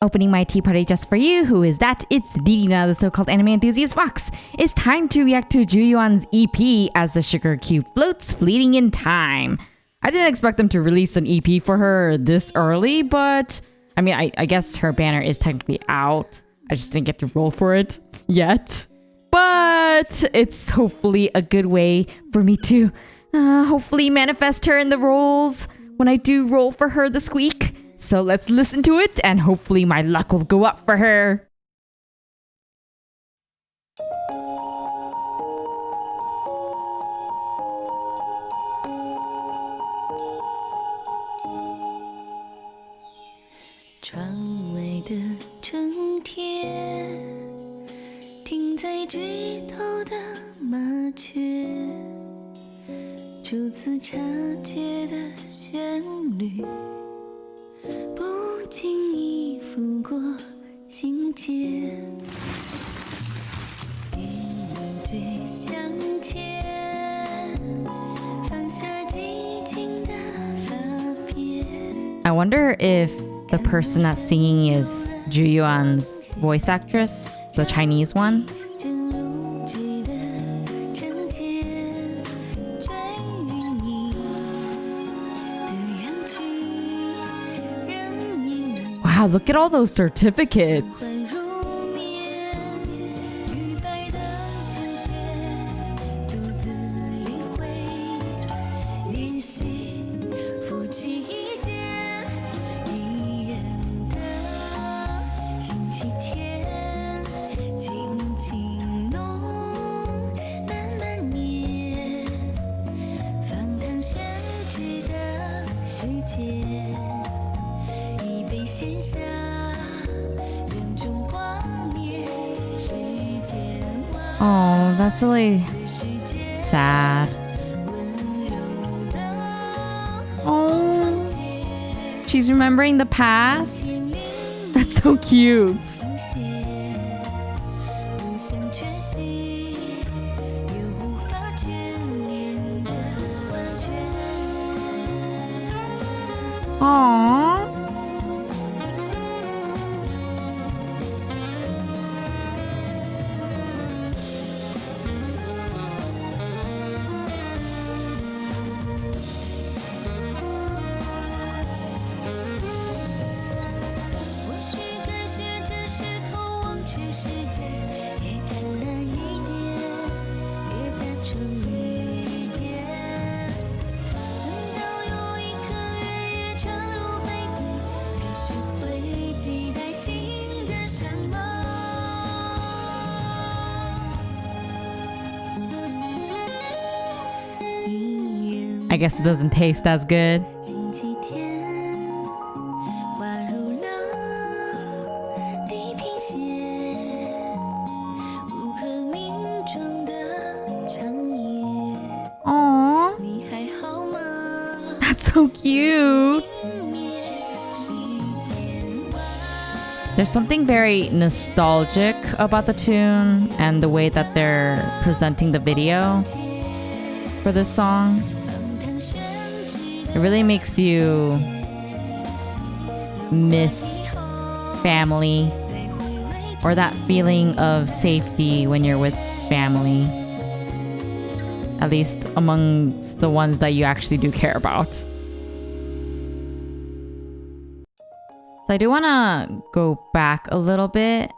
Opening my tea party just for you. Who is that? It's Ririna, the so-called anime enthusiast fox. It's time to react to Zhu Yuan's EP as the sugar cube floats, fleeting in time. I didn't expect them to release an EP for her this early, but I mean, I guess her banner is technically out. I just didn't get to roll for it yet. But it's hopefully a good way for me to hopefully manifest her in the rolls when I do roll for her this week. So let's listen to it and hopefully my luck will go up for her. I wonder if the person that's singing is Zhu Yuan's voice actress, the Chinese one. Wow, look at all those certificates. Oh, that's really sad. Oh, she's remembering the past. That's so cute. Aww. I guess it doesn't taste as good. Aww. That's so cute. There's something very nostalgic about the tune and the way that they're presenting the video for this song. It really makes you miss family or that feeling of safety when you're with family. At least amongst the ones that you actually do care about. So I do want to go back a little bit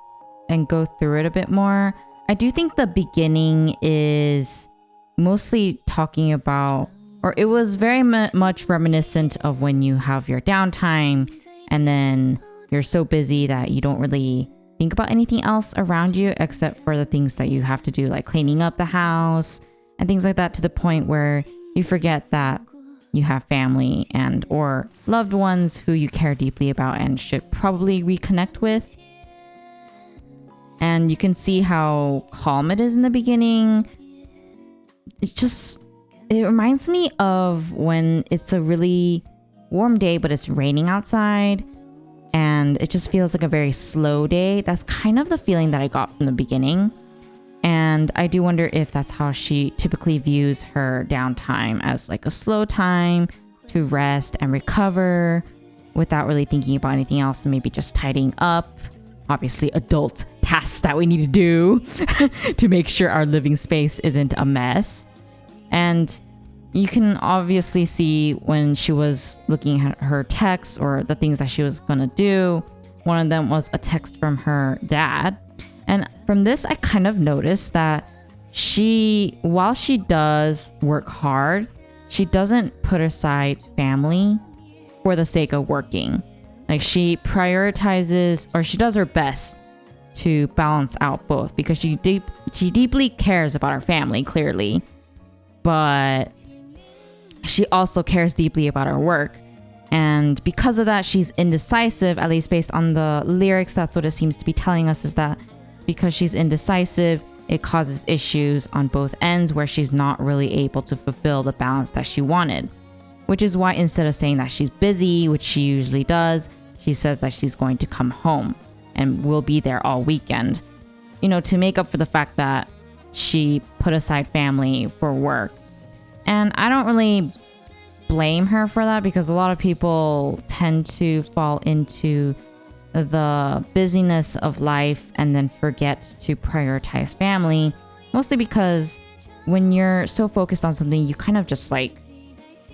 and go through it a bit more. I do think the beginning is mostly talking about, or it was very much reminiscent of when you have your downtime and then you're so busy that you don't really think about anything else around you except for the things that you have to do, like cleaning up the house and things like that, to the point where you forget that you have family and or loved ones who you care deeply about and should probably reconnect with. And you can see how calm it is in the beginning. It reminds me of when it's a really warm day, but it's raining outside and it just feels like a very slow day. That's kind of the feeling that I got from the beginning. And I do wonder if that's how she typically views her downtime, as like a slow time to rest and recover without really thinking about anything else, maybe just tidying up, obviously adult tasks that we need to do to make sure our living space isn't a mess. And you can obviously see when she was looking at her texts or the things that she was going to do, one of them was a text from her dad. And from this, I kind of noticed that while she does work hard, she doesn't put aside family for the sake of working. Like, she prioritizes, or she does her best to balance out both, because she deeply cares about her family, clearly, but she also cares deeply about her work. And because of that, she's indecisive, at least based on the lyrics. That's what it seems to be telling us, is that because she's indecisive, it causes issues on both ends where she's not really able to fulfill the balance that she wanted. Which is why instead of saying that she's busy, which she usually does, she says that she's going to come home and will be there all weekend, to make up for the fact that she put aside family for work. And I don't really blame her for that, because a lot of people tend to fall into the busyness of life and then forget to prioritize family, mostly because when you're so focused on something, you kind of just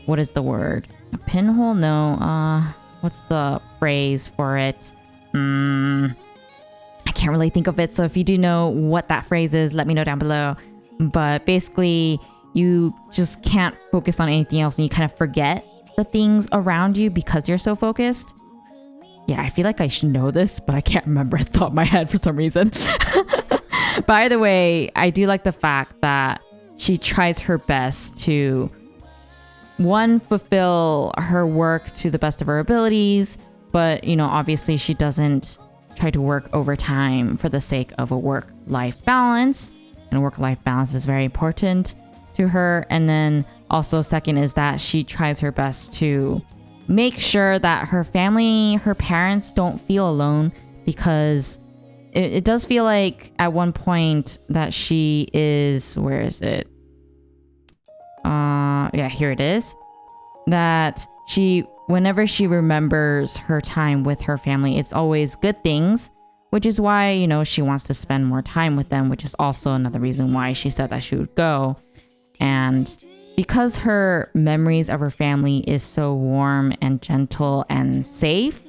what is the word? A pinhole? No. What's the phrase for it? I can't really think of it. So if you do know what that phrase is, let me know down below. But basically, you just can't focus on anything else, and you kind of forget the things around you because you're so focused. Yeah, I feel like I should know this, but I can't remember at the top of my head for some reason. By the way, I do like the fact that she tries her best to, one, fulfill her work to the best of her abilities, but, obviously she doesn't try to work overtime for the sake of a work-life balance. And work-life balance is very important to her. And then also, second, is that she tries her best to make sure that her family, her parents, don't feel alone, because it does feel like at one point that she is, where is it? Yeah, here it is. That whenever she remembers her time with her family, it's always good things, which is why, she wants to spend more time with them, which is also another reason why she said that she would go. And because her memories of her family is so warm and gentle and safe,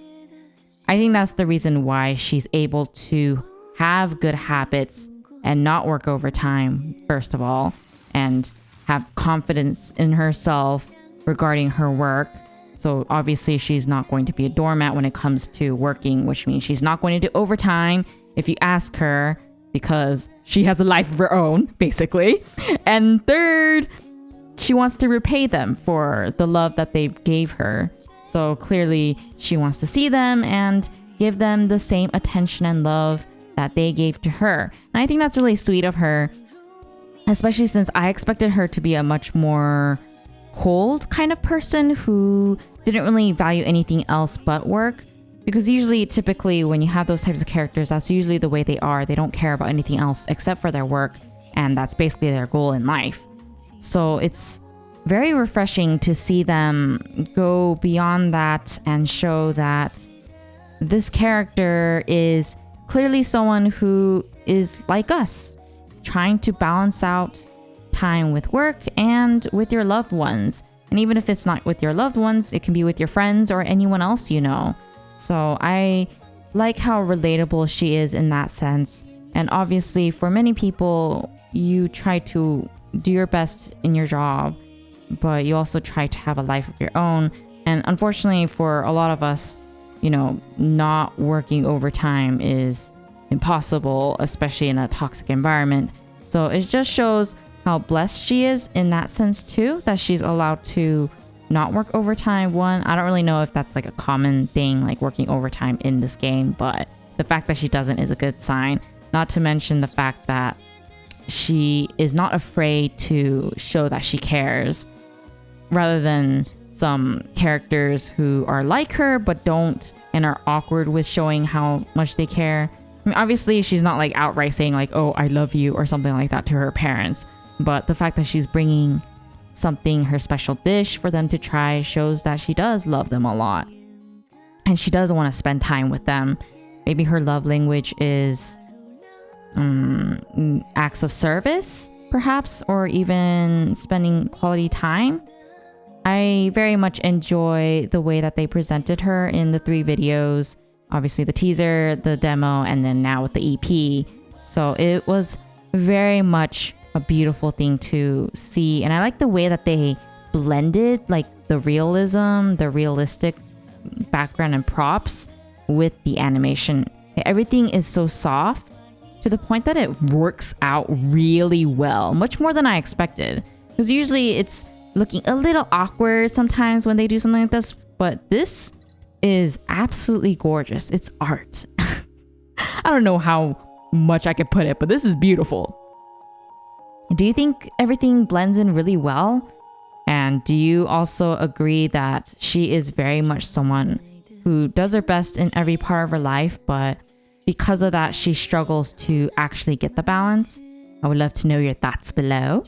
I think that's the reason why she's able to have good habits and not work overtime, first of all, and have confidence in herself regarding her work. So obviously she's not going to be a doormat when it comes to working, which means she's not going to do overtime if you ask her, because she has a life of her own, basically. And third, she wants to repay them for the love that they gave her. So clearly she wants to see them and give them the same attention and love that they gave to her. And I think that's really sweet of her, especially since I expected her to be a much more cold kind of person who didn't really value anything else but work. Because typically when you have those types of characters, that's usually the way they are. They don't care about anything else except for their work, and that's basically their goal in life. So it's very refreshing to see them go beyond that and show that this character is clearly someone who is like us, trying to balance out time with work and with your loved ones. And even if it's not with your loved ones, it can be with your friends or anyone else you know. So I like how relatable she is in that sense. And obviously for many people, you try to do your best in your job, but you also try to have a life of your own. And unfortunately for a lot of us, not working overtime is impossible, especially in a toxic environment. So it just shows how blessed she is in that sense too, that she's allowed to not work overtime. One, I don't really know if that's like a common thing, like working overtime in this game, but the fact that she doesn't is a good sign. Not to mention the fact that she is not afraid to show that she cares, rather than some characters who are like her but don't and are awkward with showing how much they care. I mean, obviously she's not like outright saying like, oh, I love you or something like that to her parents, but the fact that she's bringing something, her special dish for them to try, shows that she does love them a lot. and she doesn't want to spend time with them. Maybe her love language is acts of service, perhaps, or even spending quality time. I very much enjoy the way that they presented her in the 3 videos. Obviously the teaser, the demo, and then now with the EP. So it was very much a beautiful thing to see. And I like the way that they blended like the realism, the realistic background and props with the animation. Everything is so soft to the point that it works out really well, much more than I expected. Because usually it's looking a little awkward sometimes when they do something like this, but this is absolutely gorgeous. It's art. I don't know how much I could put it, but this is beautiful. Do you think everything blends in really well? And do you also agree that she is very much someone who does her best in every part of her life, but because of that, she struggles to actually get the balance? I would love to know your thoughts below.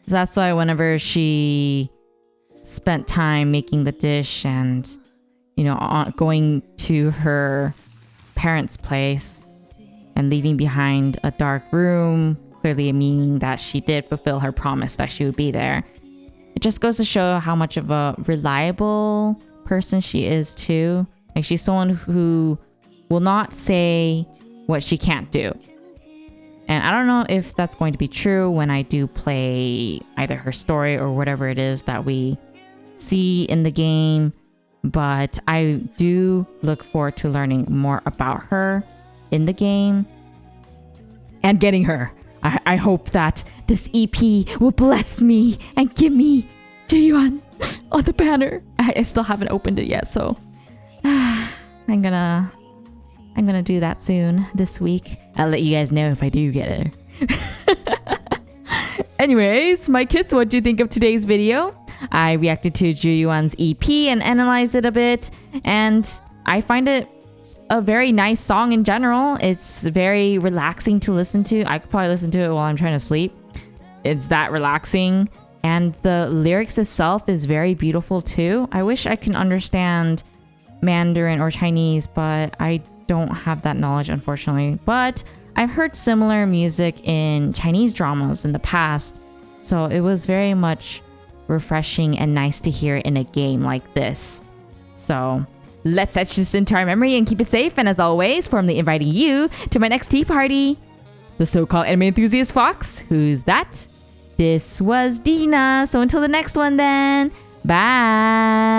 So that's why whenever she spent time making the dish and, you know, going to her parents' place and leaving behind a dark room, clearly meaning that she did fulfill her promise that she would be there. It just goes to show how much of a reliable person she is too. Like, she's someone who will not say what she can't do. And I don't know if that's going to be true when I do play either her story or whatever it is that we see in the game, but I do look forward to learning more about her in the game and getting her. I hope that this EP will bless me and give me Zhu Yuan on the banner. I still haven't opened it yet, so I'm gonna do that soon this week. I'll let you guys know if I do get it. Anyways, my kids, what do you think of today's video? I reacted to Zhu Yuan's EP and analyzed it a bit, and I find it a very nice song in general. It's very relaxing to listen to. I could probably listen to it while I'm trying to sleep. It's that relaxing, and the lyrics itself is very beautiful too. I wish I can understand Mandarin or Chinese, but I don't have that knowledge, unfortunately. But I've heard similar music in Chinese dramas in the past, so it was very much refreshing and nice to hear in a game like this. So let's etch this into our memory and keep it safe. And as always, formally inviting you to my next tea party. The so-called anime enthusiast fox. Who's that? This was Dina. So until the next one then. Bye.